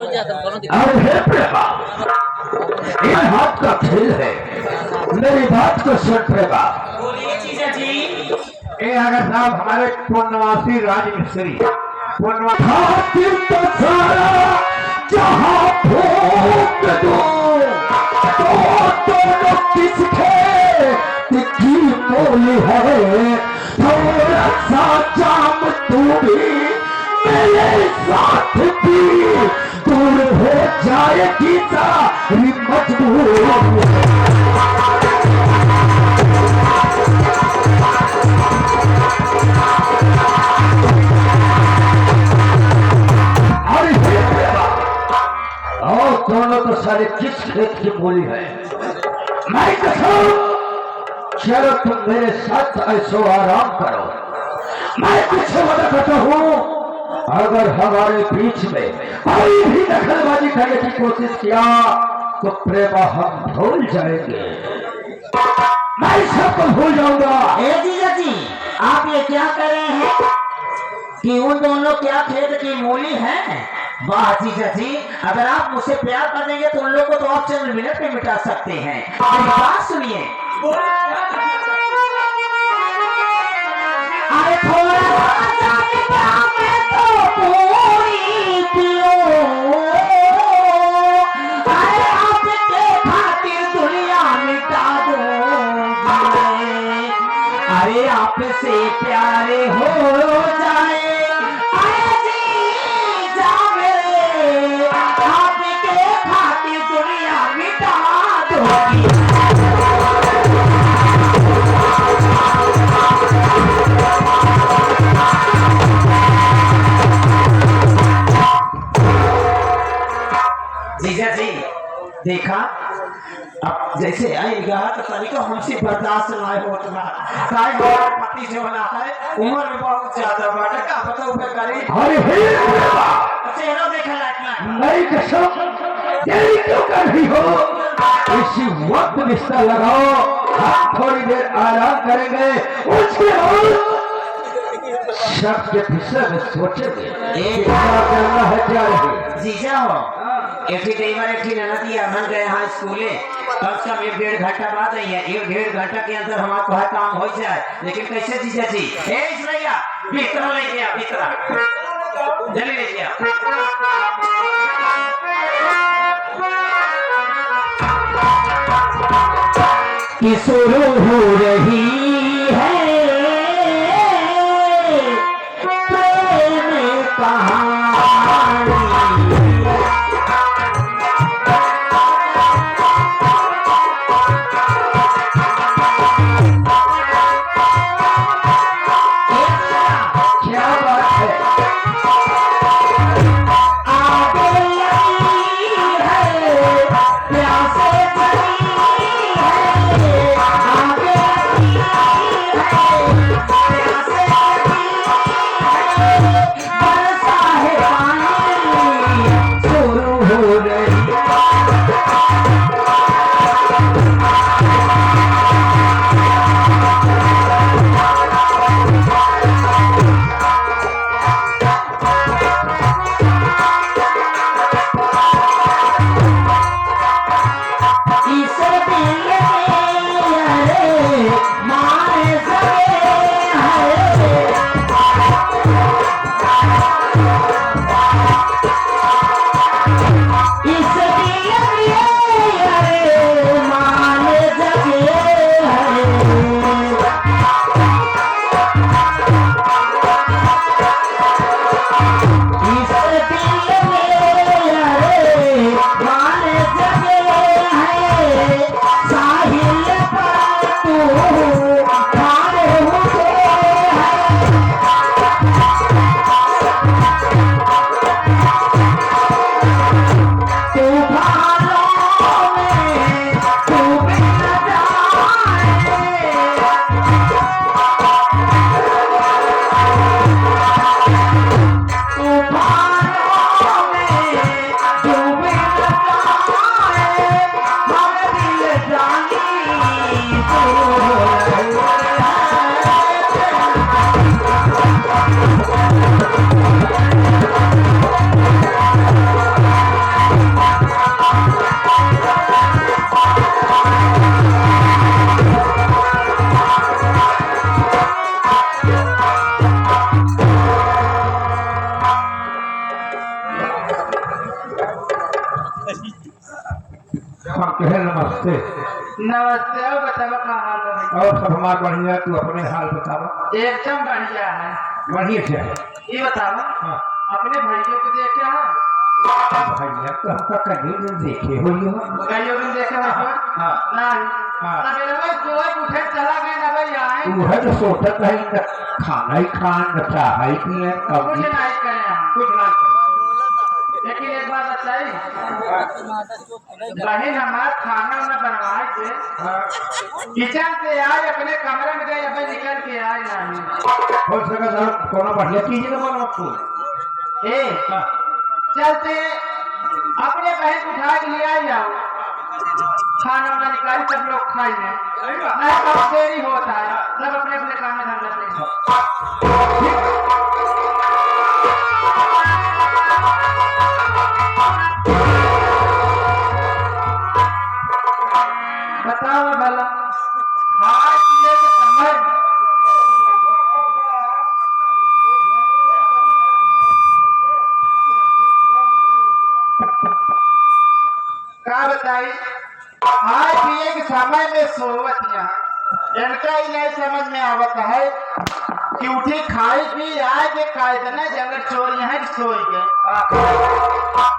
अरे हे प्रेमा, ये हाथ का खेल है, मेरी बात को सुन प्रेमा। बोलिए जीजा जी। ये अगर साहब हमारे पूर्णवासी राजमिस्त्री खातिर तो सारा जहां भोग दो, तो दोनों किसके की बोली है। थोड़ा सा जाम तू भी मेरे साथ भी, दूर हो जाएगी सारी मजबूर। और दोनों तो सारे किस खेत की बोली है। मैं कसम, चलो तुम मेरे साथ ऐसो आराम करो, मैं कुछ मदद करता हूँ। अगर हमारे बीच में कोई भी दखलबाजी करने की कोशिश किया तो प्रेमा हम भूल जाएंगे, मैं सबको भूल जाऊंगा। जीजा जी, आप ये क्या कर रहे हैं कि उन दोनों क्या खेत की मूली है? वाह जीजा जी, अगर आप मुझसे प्यार कर देंगे तो उन लोगों को तो आप चंद मिनट में मिटा सकते हैं। मेरी बात सुनिए। अरे थोड़ा अरे आपसे प्यारे हो जाए, आपके खातिर दुनिया मिटा दूंगी। जीजा जी, देखा अब जैसे आएगा तो तरीका हमसे बर्दाश्त ना होता। पति जो बना है उम्र में बहुत ज्यादा बड़ा का पता ऊपर करे। अरे चेहरा देखा लायक नहीं कसम, देरी क्यों कर रही हो? इसी वक्त बिस्तर लगाओ, हम थोड़ी देर आराम करेंगे, उसके बाद सबके विषय में सोचेंगे क्या करना है क्या नहीं। जीजा हो एक ननदिया मन गए हाँ स्कूले, कम से कम 1-1.5 घंटा बाद आई है। 1-1.5 घंटा के अंदर हमारा हर काम हो जाए, लेकिन कैसे जीजा जी? इसलिए बिस्तरा लेके आ, बिस्तरा जल्दी लेके आ। कि शुरू हो रही है प्रेम कहानी। हाँ कहे नमस्ते। नमस्ते। और बतावा का हाल है? और सब हमार बढ़िया, तू अपने हाल बतावा। एकदम बढ़िया है। बढ़िया क्या है? ये बतावा हाँ अपने भाइयों को देखे हैं? भैया तो हमका कहीं दिन देखे हुई हो। भाइयों को देखे हैं? हाँ नहीं। हाँ। अबे भाई कोई उठे चला गया ना भाई आए। तू है तो सोचत नहीं न खाना ही खान न चाह ही पिए कुछ कभी नहीं करे हम। कुछ ना करे। लेकिन एक बात बताई, बहन हमारा खाना उन्हें बनवाए थे, किचन से आए अपने कमरे में गए, अबे निकल के आए नहीं। हो सका सर कोनो बढ़िया चीज न बनो तू। ए चलते अपने बहन को उठा के ले आ जाओ, खाना वाना निकाल सब लोग खाएंगे। नहीं कब देरी होता है, सब अपने अपने काम में धंधा से। बताओ भला खाए पिए के समय क्या बताई, खाए पिए के समय में सोवत यहाँ इनका ही नहीं समझ में आवत है कि उठी खाई पी आए के कायदने जगह चोर यहाँ की सोई गए।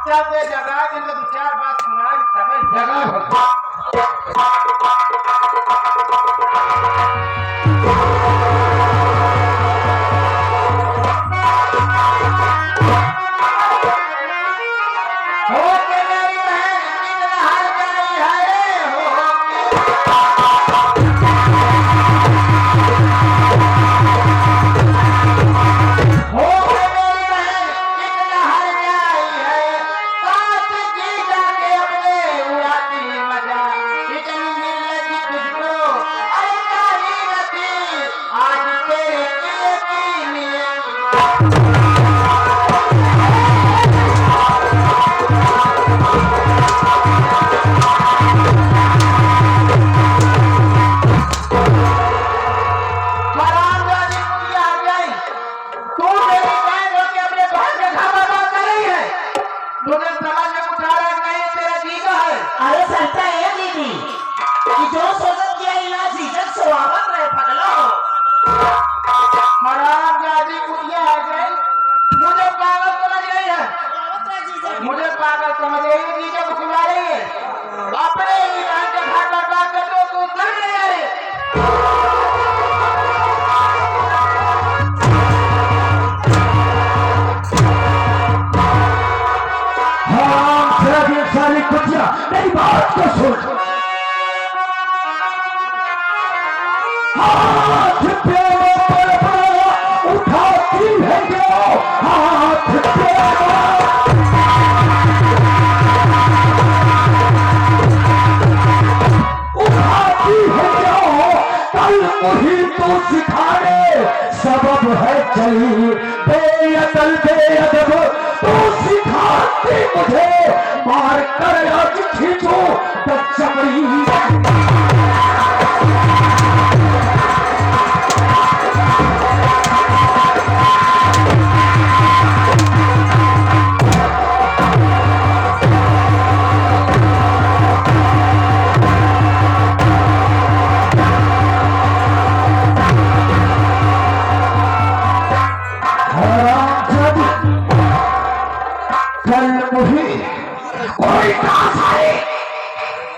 चलते जगह के दो चार बात सुना तब जगह मुझे पागल समझ रही है, जब बुला रही है अपने ही बहन के घर पर बात कर दो तो उतर नहीं आ रही। हाँ तेरा सारी कुतिया मेरी बात को सुन। हाथ पे उठाती है जो हाथ पे वही तो सिखाने सबब है चली बेअदल बेअदब तो सिखाती मुझे मार कर आज खींचो तो चमड़ी।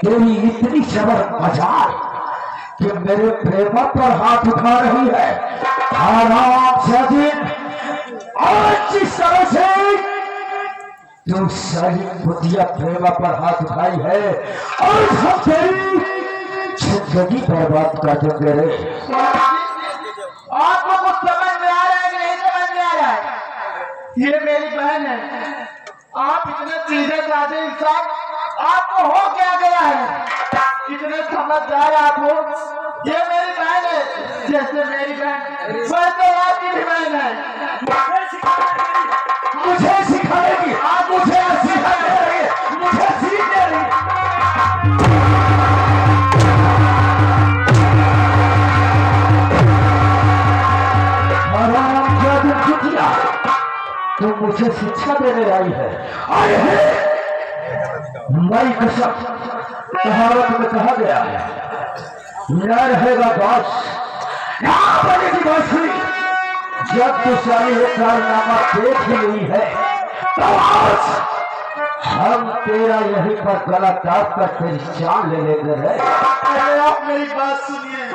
तेरी इतनी शबर मजाल कि मेरे प्रेम पर हाथ उठा रही है। आराम से दिन आज जिस तरह से तू सारी बुद्धिया प्रेम पर हाथ उठाई है और हम तेरी जिंदगी बर्बाद कर देंगे रे। आपको कुछ समझ में आ रहा है कि नहीं समझ में आ रहा है? ये मेरी बहन है, आप इतने सीधे साधे इंसान, आपको हो क्या गया है? इतने समझदार आप हो। ये मेरी बहन है, जैसे मेरी बहन वैसे आपकी भी बहन है। मुझे सिखाएगी, आप मुझे सिखा दे रही है, मुझे सीख दे रही है। तो मुझे शिक्षा देने आई है। मई कसम कहावत में कहा गया है, न रहेगा बास यहाँ बनेगी बांसुरी। जब तो सारी ये कारनामा देख ही नहीं है तो आज हम तेरा यहीं पर गला काट कर तेरी जान ले लेते हैं। अरे आप मेरी बात सुनिए।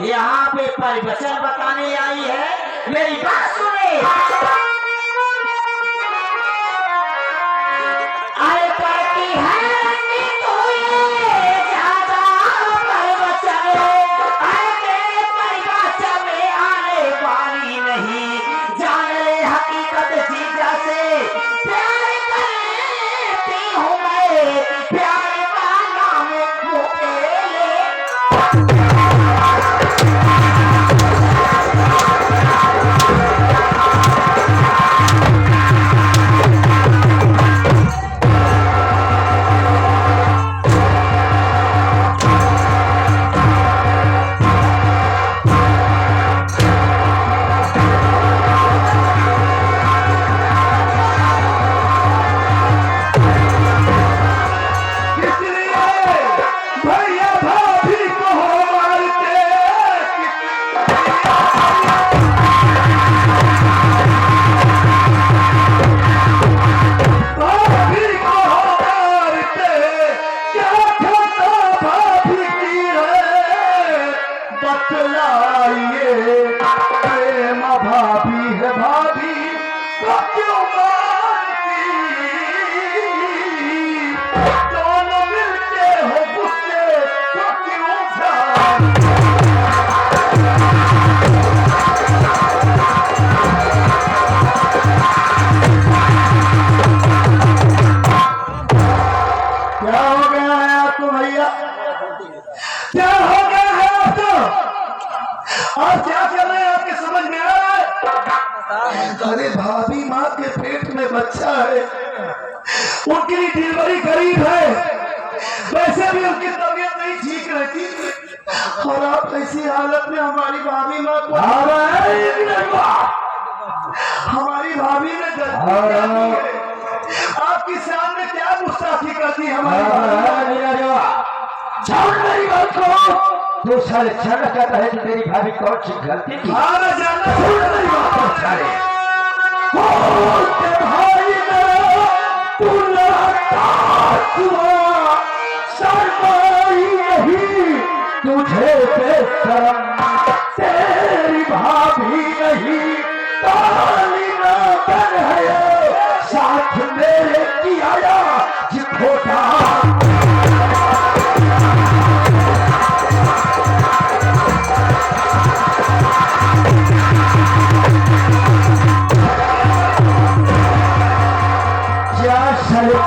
यहाँ पे परिवचन बताने आई है, मेरी बात सुने। अरे पढ़ती है तो ये ज्यादा परिवचन, अरे तेरे परिवचन में आने वाली नहीं, जान ले हकीकत जीजा से प्यार करती हूँ मैं, प्यार का नाम मुझे ले। अरे भाभी माँ के पेट में बच्चा है, उनकी डिलीवरी करीब है, वैसे भी उनकी तबीयत नहीं ठीक रहती और आप ऐसी हालत में हमारी भाभी माँ को हमारी भाभी ने आपके सामने क्या गुस्ताखी करती हमारी बात को तो सारे चल कहता है कि तेरी भाभी कौन सी गलती की। भाई तुझे बेशरम तेरी भाभी नहीं है साथ मेरे की आया जिठोटा।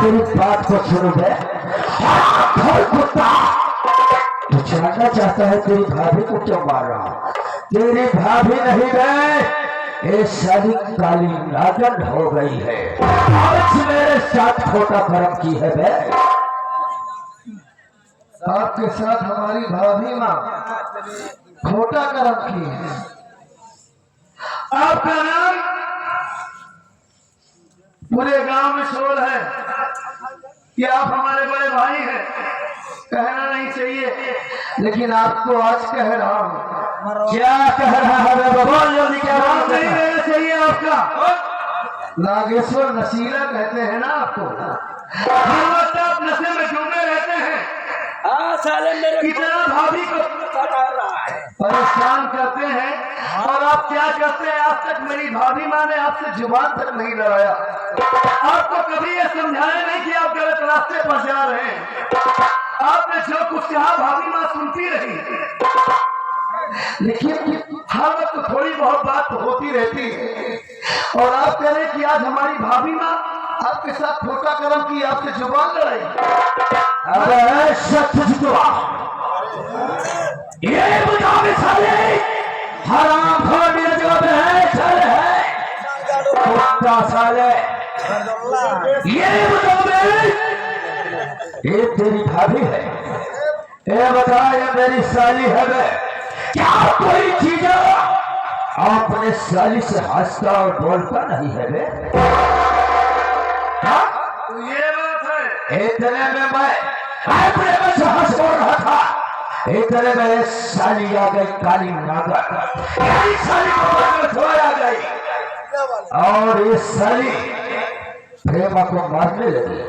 तेरी बात को सुनो बे कुत्ता, तू जानना चाहता है तेरी भाभी को क्यों मार रहा? तेरी भाभी नहीं बे, ये सारी काली नागन हो गई है, आज मेरे साथ खोटा कर्म की है बे। आपके साथ हमारी भाभी माँ खोटा कर्म की है। आपका नाम पूरे गांव में शोर है कि आप हमारे बड़े भाई हैं, कहना नहीं चाहिए लेकिन आपको आज कह रहा हूं। क्या कह रहा है बाबा? जल्दी क्या बात नहीं है? रहना चाहिए आपका। नागेश्वर नशीला कहते हैं ना आपको। हर वक्त आप नशे में डूबे रहते हैं। साले मेरे कितना भाभी को परेशान करते हैं और आप क्या करते हैं? आज तक मेरी भाभी माँ ने आपसे जुबान तक नहीं लड़ाया। आपको कभी ये समझाया नहीं कि आप गलत रास्ते पर जा रहे हैं। आपने जो कुछ कहा भाभी माँ सुनती रही, लेकिन हर वक्त थोड़ी बहुत बात तो होती रहती है। और आप कह रहे हैं कि आज हमारी भाभी माँ आपके साथ खोटा कर्म की, आपसे जुबान लड़ाई। अरे सच जुआ ये बताओ साले, हराम खोर मेरे जवाब है साले है कुत्ता साले। ये बताओ ये तेरी भाभी है? ये बता ये मेरी साली है बे? क्या कोई चीज अपने साली से हंसता और बोलता नहीं है बे? हाँ? ये बात है। इतने में मैं अपने में से हंस बोल रहा था, इतने में ये साली आ गई काली नागर। यही साली को आ गई और ये साली प्रेमा को मारने लगी।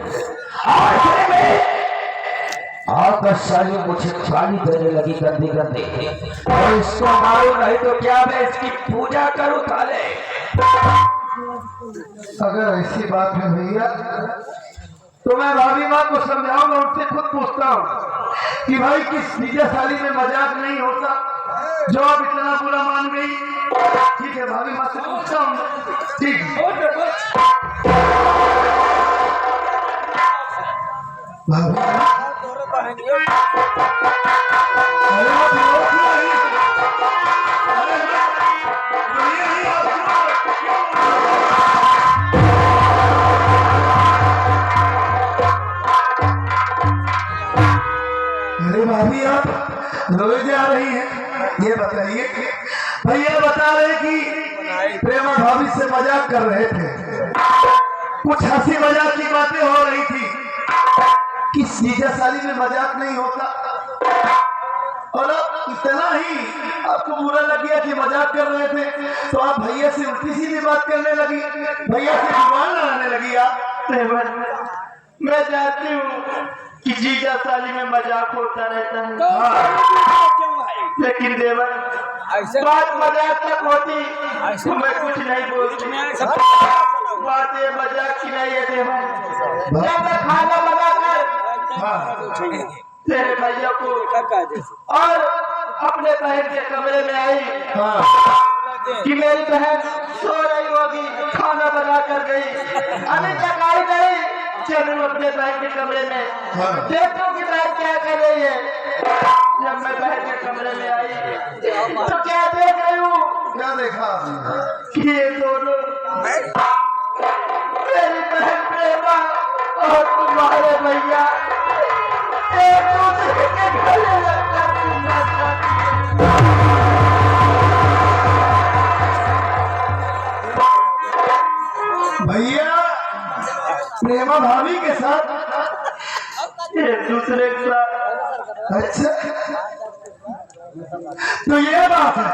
और इतने में आकर साली मुझे गाली देने लगी गंदी गंदी। और इसको मारो नहीं तो क्या मैं इसकी पूजा करूं काले? अगर ऐसी बात है भैया तो मैं भाभी माँ को समझाऊंगा, उनसे खुद पूछता हूँ कि भाई किस निजा साली में मजाक नहीं होता जो आप इतना बुरा मान गई। ठीक है, भाभी माँ से पूछता हूँ। ठीक भाभी अरे आप लोग क्यों नहीं? अरे ये नहीं अरे भाभी आप रोए जा रही हैं, ये बताइए। भैया बता रहे कि प्रेमा भाभी से मजाक कर रहे थे, कुछ हंसी मजाक की बातें हो रही थी कि सीधा साली में मजाक नहीं होता। और अब इतना ही आपको बुरा लग गया कि मजाक कर रहे थे तो आप भैया से उल्टी सीधी बात करने लगी, भैया से जुबान लड़ाने लगी। आप मैं जानती हूँ कि जीजा साली में मजाक होता रहता है। हाँ। लेकिन देवर बात मजाक तक होती तो मैं कुछ नहीं बोलती। बात ये मजाक की नहीं है देवर। जब मैं खाना बनाकर तेरे भैया को और अपने बहन के कमरे में आई कि मेरी बहन सो रही होगी, खाना बना कर गई, अभी तक आई नहीं। चलूं अपने बहन के कमरे में देखो कि बहन क्या कर रही है। जब मैं बहन के कमरे में आई तो क्या देख रही हूँ? क्या देखा कि ये दोनों मेरी बहन प्रेमा और तुम्हारे भैया एक दूसरे के गले लगकर घूमना चाहती है। भैया प्रेमा भाभी के साथ एक दूसरे के साथ। अच्छा तो ये बात है।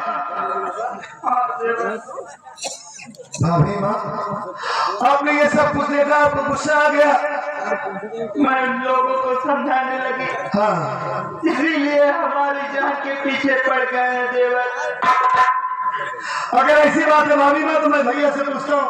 भाभी माँ आपने ये सब कुछ देखा, आपको गुस्सा आ गया। मैं लोगों को समझाने लगी। हाँ, इसीलिए हमारी जान के पीछे पड़ गए हैं देवर। अगर ऐसी बात है भाभी माँ तो मैं भैया से पूछता हूँ।